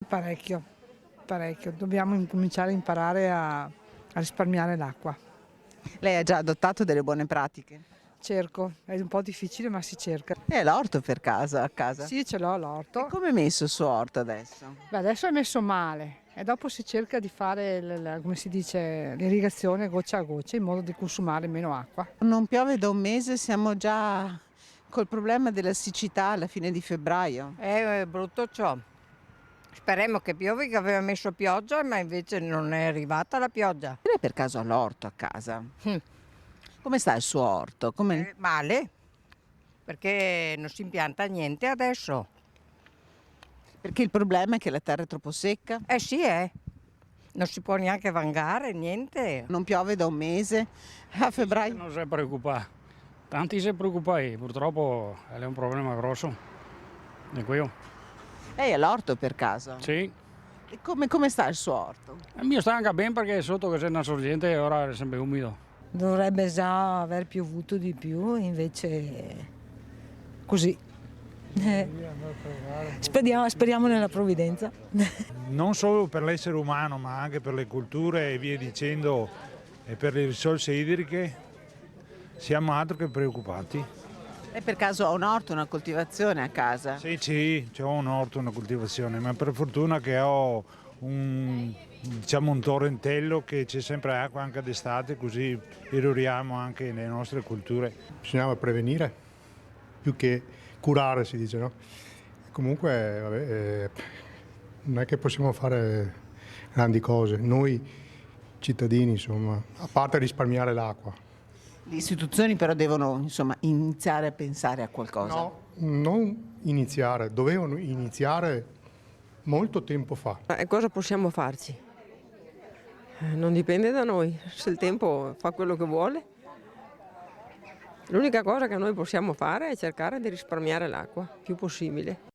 Parecchio, parecchio. Dobbiamo incominciare a imparare a risparmiare l'acqua. Lei ha già adottato delle buone pratiche? Cerco, è un po' difficile ma si cerca. E l'orto per casa, a casa? Sì, ce l'ho E l'orto. come è messo il suo orto adesso? Beh, adesso è messo male e dopo si cerca di fare, come si dice, l'irrigazione goccia a goccia in modo di consumare meno acqua. Non piove da un mese, siamo già col problema della siccità alla fine di febbraio. È brutto ciò. Speriamo che piove, che aveva messo pioggia, ma invece non è arrivata la pioggia. Lei per caso ha l'orto a casa? Mm. Come sta il suo orto? Male, perché non si impianta niente adesso. Perché il problema è che la terra è troppo secca? Eh sì, non si può neanche vangare, niente. Non piove da un mese a febbraio? Non si preoccupa. Tanti si preoccupano, purtroppo è un problema grosso. Di qui. Lei ha l'orto per caso? Sì. E come sta il suo orto? Il mio sta anche bene perché sotto che c'è una sorgente e ora è sempre umido. Dovrebbe già aver piovuto di più, invece così. Speriamo nella provvidenza. Non solo per l'essere umano ma anche per le culture e via dicendo e per le risorse idriche siamo altro che preoccupati. Lei per caso ha un orto, una coltivazione a casa? Sì, ho un orto, una coltivazione, ma per fortuna che ho un torrentello che c'è sempre acqua anche d'estate, così irroriamo anche le nostre culture. Bisognava prevenire più che curare, si dice, no? Comunque, vabbè, non è che possiamo fare grandi cose, noi cittadini, insomma, a parte risparmiare l'acqua. Le istituzioni però devono iniziare a pensare a qualcosa. No, non iniziare, dovevano iniziare molto tempo fa. E cosa possiamo farci? Non dipende da noi, se il tempo fa quello che vuole. L'unica cosa che noi possiamo fare è cercare di risparmiare l'acqua più possibile.